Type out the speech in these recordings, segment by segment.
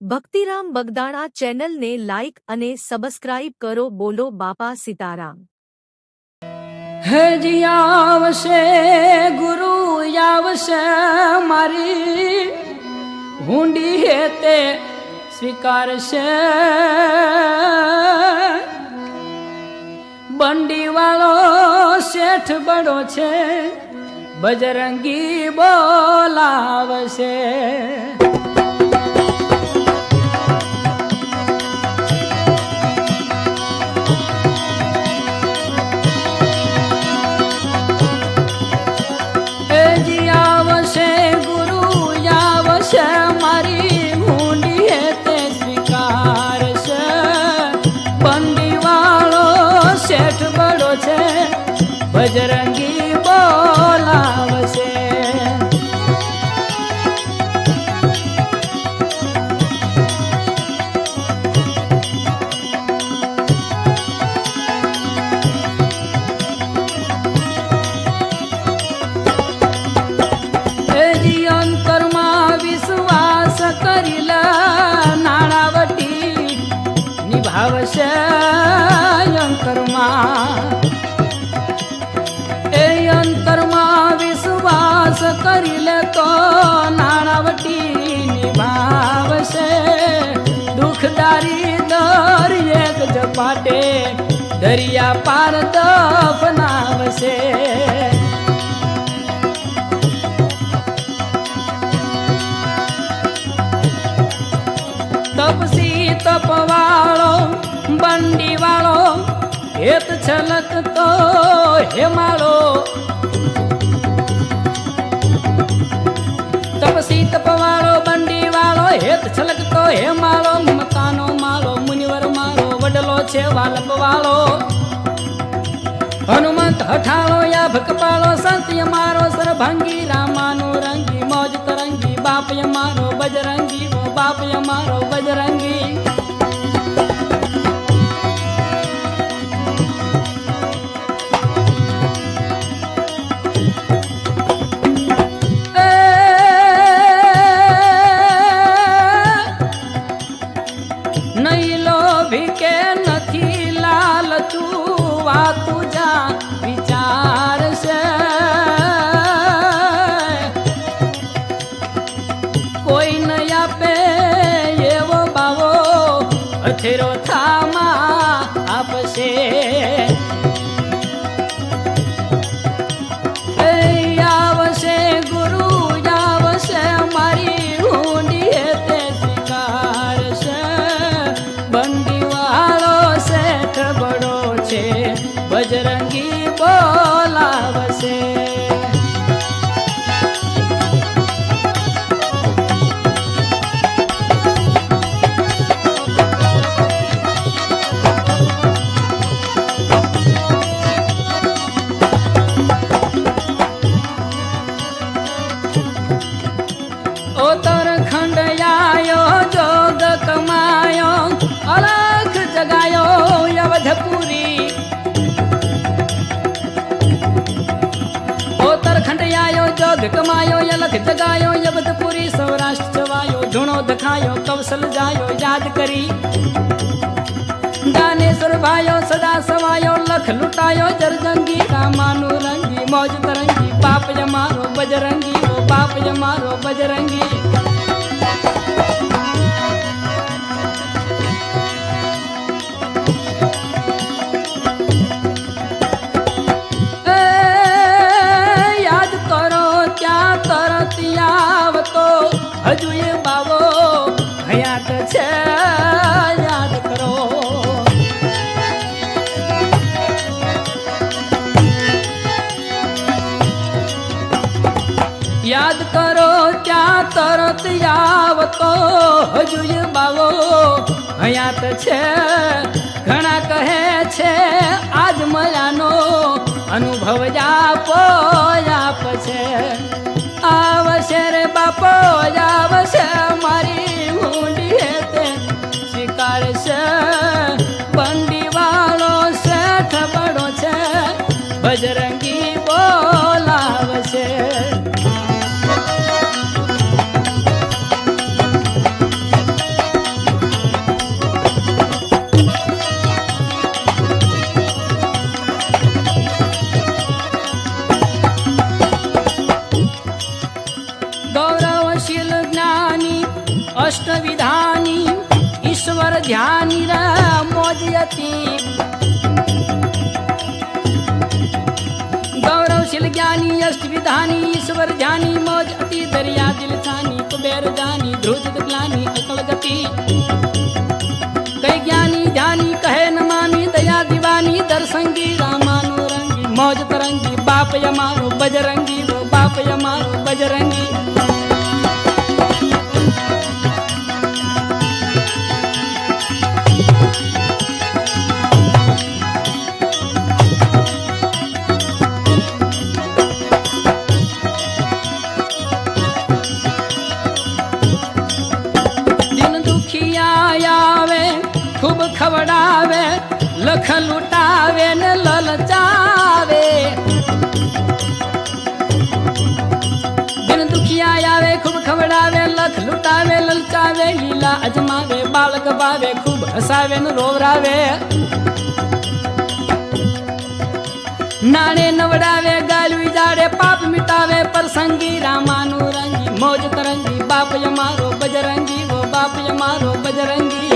ભક્તિરામ બગદાણા ચેનલને લાઇક અને સબસ્ક્રાઇબ કરો. બોલો બાપા સીતારામ. હજી આવશે ગુરુ આવશે મારી હુંડી હેતે સ્વીકારશે બંડી વાળો શેઠ બડો છે બજરંગી બોલાવશે. બજરંગી બોલાવશે. એજી અંતરમાં વિશ્વાસ કરી લ નાણાવટી નિભાવશે અંતરમાં. અંતરમાં વિશ્વાસ કરી લે તો નાણાવટી નિભાવશે. દુઃખદારી દરિયેક ઝપાટે દરિયા પાર દફનાવશે. તપસી તપવાળો બંડી વાળો હેત છલકતો હેમાળો. તપસી તપવાળો બંડી વાળો હેત છલકતો હેમાળો. મમતાનો માળો મુનિવર મારો વડલો છે વાલપ વાળો. હનુમંત હઠાળો યા ભકપાળો સંત મારો સરભંગી રામાનો રંગી મોજ તરંગી બાપ મારો બજરંગી ઓ બાપ મારો બજરંગી. અથેરો થામા આપશે. આવશે ગુરુ આવશે મારી હુંડી તે સ્વીકારશે. બંડી વાળો શેઠ બડો છે બજરંગી બોલાવશે. અવધપુરી ઉત્તરખંડ આયો જોગ કમાયો યલખ જગાયો અવધપુરી. સૌરાષ્ટ્ર જવાયો ધૂણો દખાયો કૌશલ જાયો યાદ કરી. દાનેશ્વર ભાયો સદા સવાયો લખ લૂટાયો જરજંગી રામાનું રંગી મોજ તરંગી બાપ મારો બજરંગી ઓ બાપ મારો બજરંગી. હજુ એ બાવો હયાત છે યાદ કરો. યાદ કરો ત્યાં તરત આવતો હજુ એ બાવો હયાત છે. ઘણા કહે છે આજ મયાનો અનુભવ આપો આપ છે. આવશે રે બાપો આવશે મારી હુંડી તે સ્વીકારશે. બંડી વાળો શેઠ બડો છે બજરંગી બોલાવશે. कष्ट विधानी ईश्वर ध्यानी रा मोजयती गौरवशील ज्ञानी अष्ट विधानी ईश्वर ध्यानी मौज अति दरिया दिल छानी कुबेर जानी ध्रुज ग्लानी अकल गति कई ज्ञानी ध्यानी कहे न मानी दया दीवानी दरसंगी रामानुरंगी मौज तरंगी बाप यमारो बजरंगी वो बाप यमारो बजरंगी खूब खवડાવે લખ લૂટાવે ને લલચાવે દિન દુખિયા આવે ખૂબ ખવડાવે લખ લૂટાવે લલચાવે લીલા અજમાવે બાળક ભાવે ખૂબ હસાવે ને રોવરાવે નાણે નવડાવે ગાલવી જાડે પાપ મિટાવે પરસંગી રામાનુરંગી મોજ તરંગી બાપ યમારો બજરંગી વો બાપ યમારો બજરંગી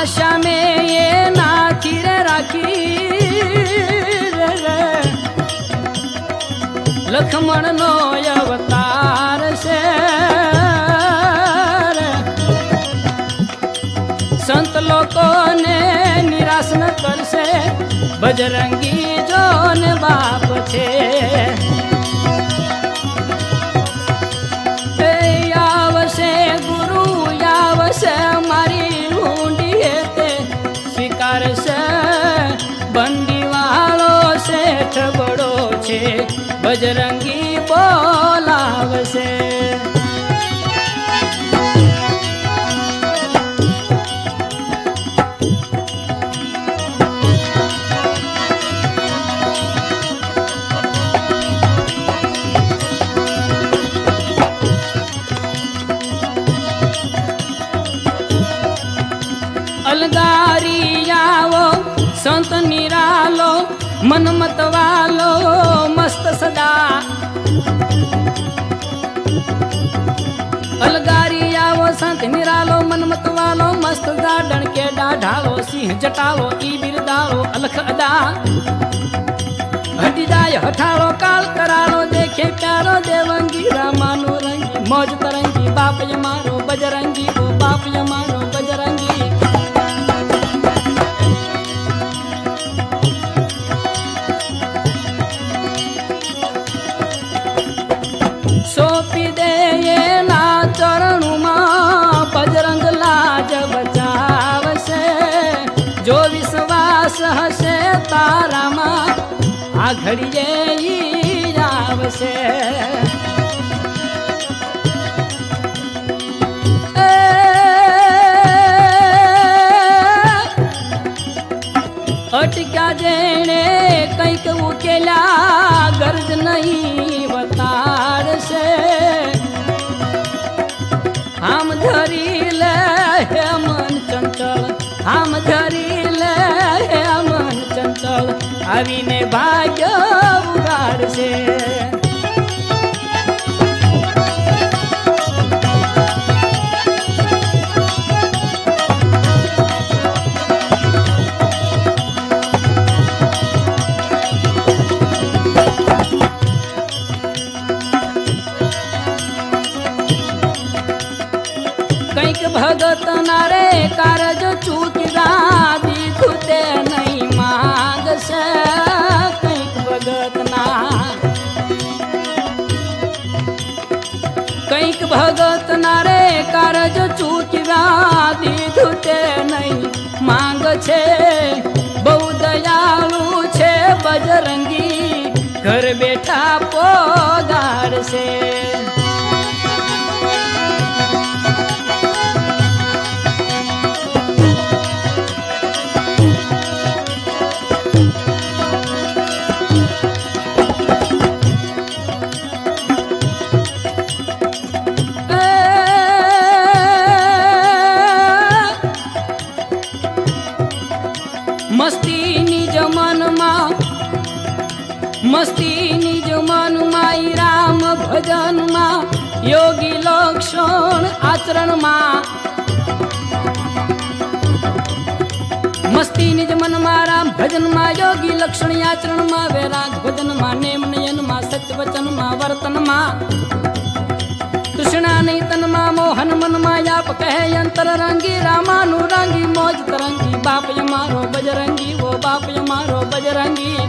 आशा में ये नाथी रे राखी रे लक्ष्मण नो अवतार से संत लोगों ने निराश न कर से बजरंगी जो ने बाप छे यावसे गुरु यावसे मारी स्वीकार से बंदी वालो सेठ बड़ो छे बजरंगी बोलावसे अलगारी आवो संत निरालो मनमत वालो मस्त सदा अलगारी आवो संत निरालो मनमत वालो मस्त सदा डण के डाढ़ालो सिंह जटालो ई बिरदालो अलख अदा हटी जाय हठालो काल करालो देखे प्यारो देवंगी रामानुरंगी मौज तरंगी बाप यमारो बजरंगी वो बाप यमारो बजरंगी सोपी दे ये ना चरणु मां बजरंग लाज बचाव से जो विश्वास हसे तारा मां आ घड़िए ई आवसे अटक्या जेने कंईक उकेल्या गर्ज नहीं वतार से हम धरी ले हे मन चंचल हम धरी ले हे मन चंचल आवीने भाग्य उगाड़ से भगत नारे कारज चूकिरा दिखुते नहीं मांग से कईक भगत ना कईक भगत नारे कारज चूकिरा दिखुते नहीं मांग छे बहु दयालु छे बजरंगी घर बैठा पोगाड़ से મસ્તીની જ મનમાં મસ્તીની જ મનમાં ઈ રામ ભજનમાં યોગી લક્ષણ આચરણમાં મસ્તીની જ મનમાં રામ ભજનમાં યોગી લક્ષણ આચરણમાં વૈરાગ ભજનમાં નેમ નયનમાં સત્ય વચનમાં વર્તનમાં તૃષ્ણા નહીં તનમાં મોહન મનમાં યાપ કહે અંતર રંગી રામાનું રંગી મોજ તરંગી બાપ મારો બજરંગી વો બાપ મારો બજરંગી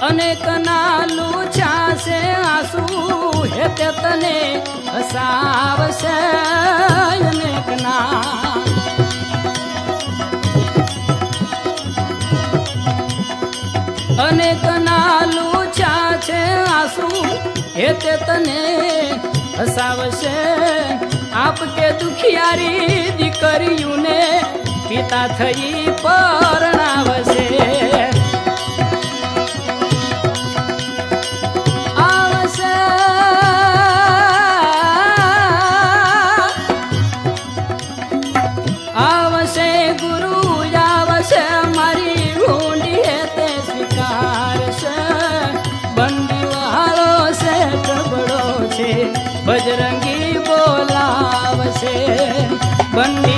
અનેક નાલું છાશે આંસુ હેતે તને હસાવશે અનેક ના અનેક નાલું છાશે આંસુ હેતે તને હસાવશે આપકે દુખિયારી દીકરીઓને પિતા થઈ પરણાવશે બજરંગી બોલાવશે બંડી